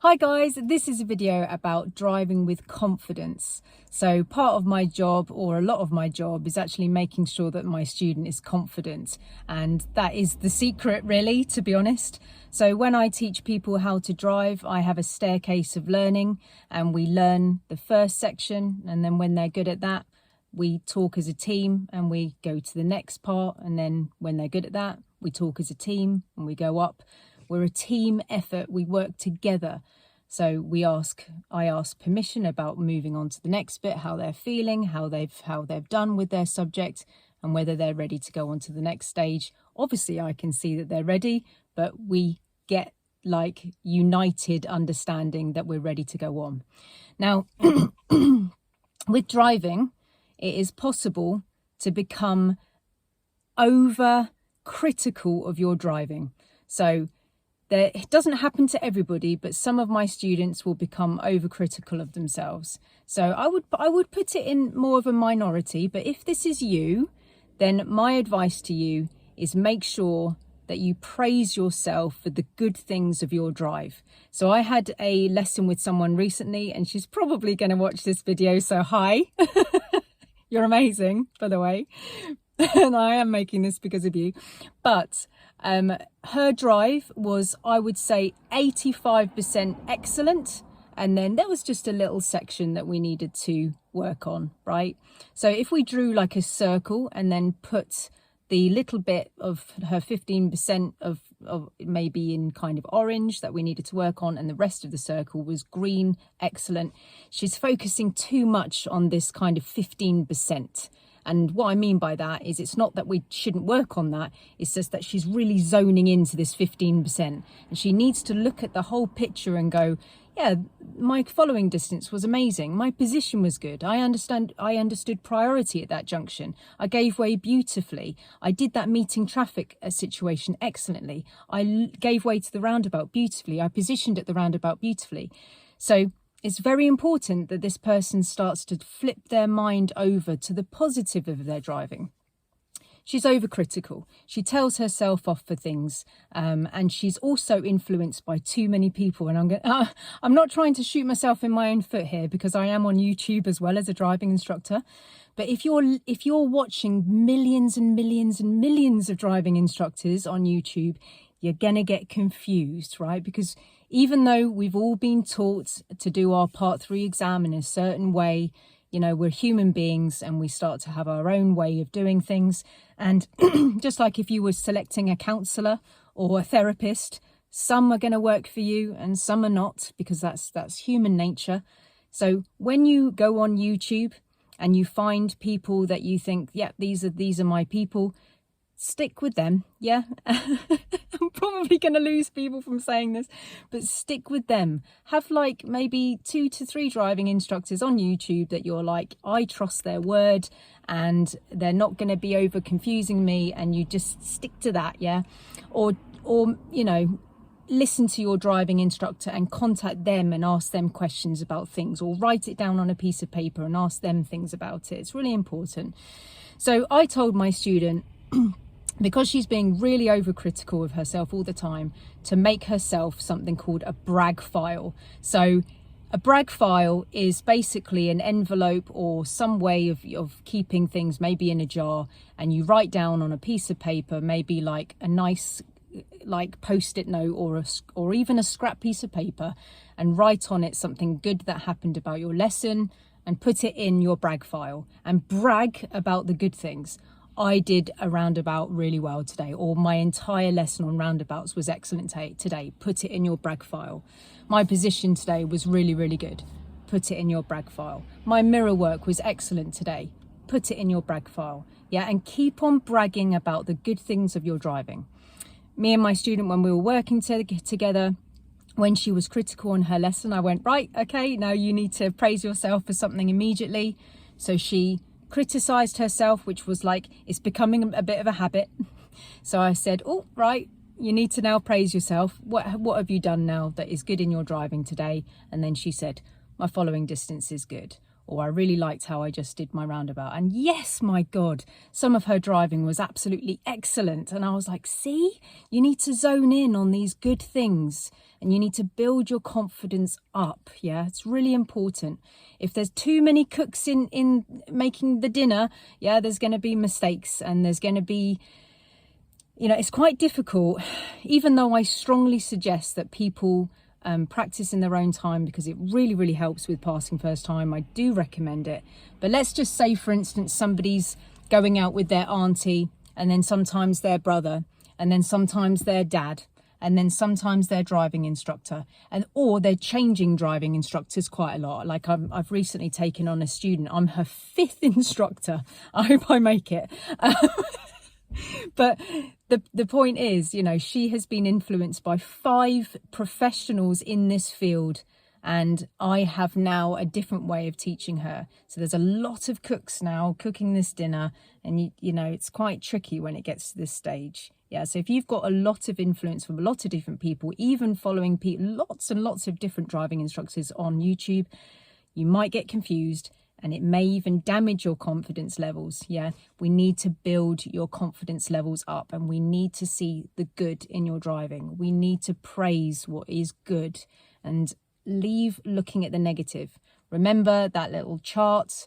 Hi guys, this is a video about driving with confidence. So part of my job, or a lot of my job, is actually making sure that my student is confident, and that is the secret really, to be honest. So when I teach people how to drive, I have a staircase of learning, and we learn the first section, and then when they're good at that, we talk as a team and we go to the next part, and then when they're good at that, we talk as a team and we go up. We're a team effort, we work together. So I ask permission about moving on to the next bit, how they're feeling, how they've done with their subject, and whether they're ready to go on to the next stage. Obviously I can see that they're ready, but we get like united understanding that we're ready to go on. Now, with driving, it is possible to become over critical of your driving. So it doesn't happen to everybody, but some of my students will become overcritical of themselves. So I would put it in more of a minority, but if this is you, then my advice to you is make sure that you praise yourself for the good things of your drive. So I had a lesson with someone recently, and she's probably going to watch this video, so hi. You're amazing, by the way. And I am making this because of you. But her drive was, I would say, 85% excellent. And then there was just a little section that we needed to work on, right? So if we drew like a circle and then put the little bit of her 15% of maybe in kind of orange that we needed to work on, and the rest of the circle was green, excellent. She's focusing too much on this kind of 15%. And what I mean by that is it's not that we shouldn't work on that, it's just that she's really zoning into this 15%. And she needs to look at the whole picture and go, yeah, my following distance was amazing. My position was good. I understood priority at that junction. I gave way beautifully. I did that meeting traffic situation excellently. I gave way to the roundabout beautifully. I positioned at the roundabout beautifully. So it's very important that this person starts to flip their mind over to the positive of their driving. She's overcritical. She tells herself off for things, and she's also influenced by too many people. And I'm not trying to shoot myself in my own foot here, because I am on YouTube as well as a driving instructor. But if you're watching millions and millions and millions of driving instructors on YouTube, you're gonna get confused, right? Because even though we've all been taught to do our Part 3 exam in a certain way, you know, we're human beings and we start to have our own way of doing things. And just like if you were selecting a counsellor or a therapist, some are going to work for you and some are not, because that's human nature. So when you go on YouTube and you find people that you think, yeah, these are my people, stick with them. Yeah. I'm probably going to lose people from saying this, but stick with them. Have like maybe 2 to 3 driving instructors on YouTube that you're like, I trust their word and they're not going to be over confusing me, and you just stick to that. Yeah. Or you know, listen to your driving instructor and contact them and ask them questions about things, or write it down on a piece of paper and ask them things about it. It's really important. So I told my student, because she's being really overcritical of herself all the time, to make herself something called a brag file. So a brag file is basically an envelope or some way of keeping things maybe in a jar, and you write down on a piece of paper, maybe like a nice like post-it note or even a scrap piece of paper, and write on it something good that happened about your lesson and put it in your brag file and brag about the good things. I did a roundabout really well today, or my entire lesson on roundabouts was excellent today. Put it in your brag file. My position today was really, really good. Put it in your brag file. My mirror work was excellent today. Put it in your brag file. Yeah, and keep on bragging about the good things of your driving. Me and my student, when we were working together, when she was critical on her lesson, I went, right, okay, now you need to praise yourself for something immediately. So she criticized herself, which was like, it's becoming a bit of a habit. So I said, oh, right, you need to now praise yourself. What have you done now that is good in your driving today? And then she said, my following distance is good. or I really liked how I just did my roundabout. And yes, my God, some of her driving was absolutely excellent. And I was like, see, you need to zone in on these good things and you need to build your confidence up. Yeah, it's really important. If there's too many cooks in making the dinner, yeah, there's going to be mistakes and there's going to be, you know, it's quite difficult, even though I strongly suggest that people practice in their own time because it really, really helps with passing first time. I do recommend it. But let's just say, for instance, somebody's going out with their auntie and then sometimes their brother and then sometimes their dad and then sometimes their driving instructor, and or they're changing driving instructors quite a lot. Like I've recently taken on a student. I'm her 5th instructor. I hope I make it. But the point is, you know, she has been influenced by 5 professionals in this field, and I have now a different way of teaching her. So there's a lot of cooks now cooking this dinner, and you know, it's quite tricky when it gets to this stage. Yeah, so if you've got a lot of influence from a lot of different people, even following lots and lots of different driving instructors on YouTube, you might get confused. And it may even damage your confidence levels. Yeah, we need to build your confidence levels up, and we need to see the good in your driving. We need to praise what is good and leave looking at the negative. Remember that little chart,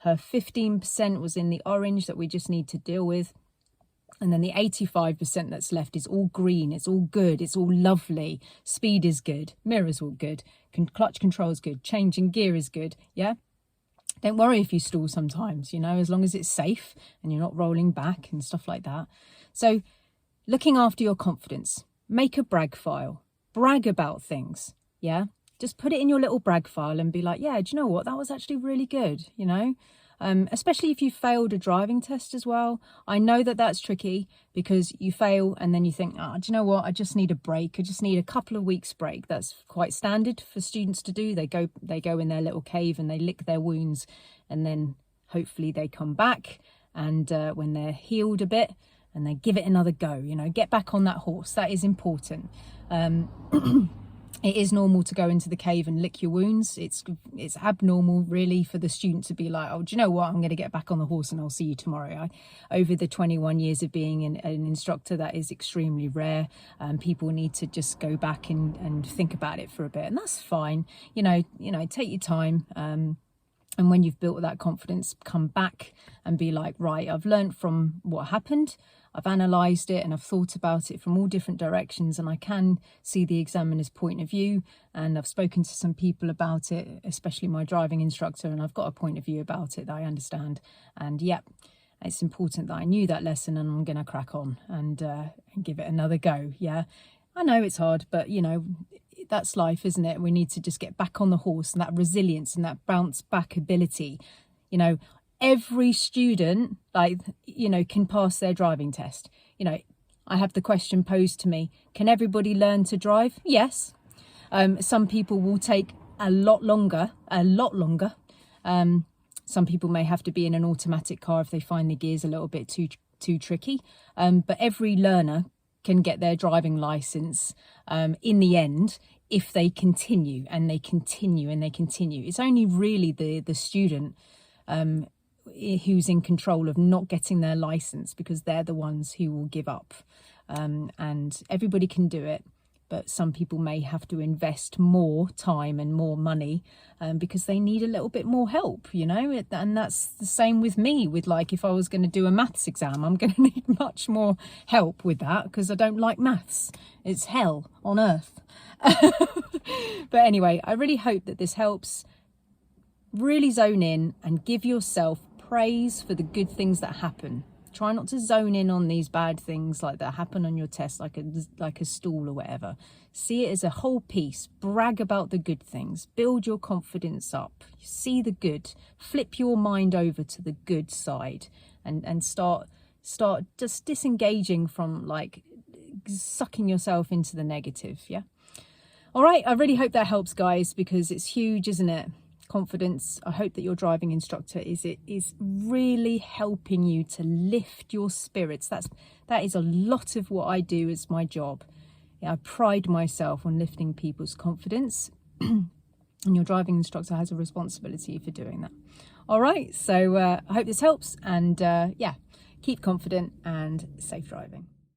her 15% was in the orange that we just need to deal with. And then the 85% that's left is all green. It's all good. It's all lovely. Speed is good. Mirrors all good. Clutch control is good. Changing gear is good. Yeah. Don't worry if you stall sometimes, you know, as long as it's safe and you're not rolling back and stuff like that. So looking after your confidence, make a brag file, brag about things. Yeah. Just put it in your little brag file and be like, yeah, do you know what? That was actually really good, you know. Especially if you failed a driving test as well. I know that that's tricky because you fail and then you think, do you know what? I just need a break. I just need a couple of weeks break. That's quite standard for students to do. They go in their little cave and they lick their wounds, and then hopefully they come back, and when they're healed a bit, and they give it another go, you know, get back on that horse. That is important. It is normal to go into the cave and lick your wounds. It's abnormal, really, for the student to be like, oh, do you know what? I'm going to get back on the horse and I'll see you tomorrow. Over the 21 years of being an instructor, that is extremely rare. People need to just go back and think about it for a bit, and that's fine. You know, take your time. And when you've built that confidence, come back and be like, right, I've learned from what happened. I've analysed it and I've thought about it from all different directions, and I can see the examiner's point of view, and I've spoken to some people about it, especially my driving instructor, and I've got a point of view about it that I understand. And yep, it's important that I knew that lesson, and I'm going to crack on and give it another go. Yeah, I know it's hard, but you know, that's life, isn't it? We need to just get back on the horse, and that resilience and that bounce back ability, you know. Every student, can pass their driving test. You know, I have the question posed to me, can everybody learn to drive? Yes. Some people will take a lot longer. Some people may have to be in an automatic car if they find the gears a little bit too tricky. But every learner can get their driving license in the end if they continue and they continue and they continue. It's only really the student who's in control of not getting their license, because they're the ones who will give up. And everybody can do it, but some people may have to invest more time and more money because they need a little bit more help, you know. And that's the same with me, with like, if I was going to do a maths exam, I'm going to need much more help with that because I don't like maths. It's hell on earth. But anyway, I really hope that this helps. Really zone in and give yourself praise for the good things that happen. Try not to zone in on these bad things like that happen on your test, like a stall or whatever. See it as a whole piece. Brag about the good things. Build your confidence up. See the good. Flip your mind over to the good side, and start just disengaging from like sucking yourself into the negative. Yeah. All right. I really hope that helps, guys, because it's huge, isn't it? Confidence. I hope that your driving instructor is really helping you to lift your spirits. That is a lot of what I do as my job. Yeah, I pride myself on lifting people's confidence. and your driving instructor has a responsibility for doing that. All right, so I hope this helps, and yeah, keep confident and safe driving.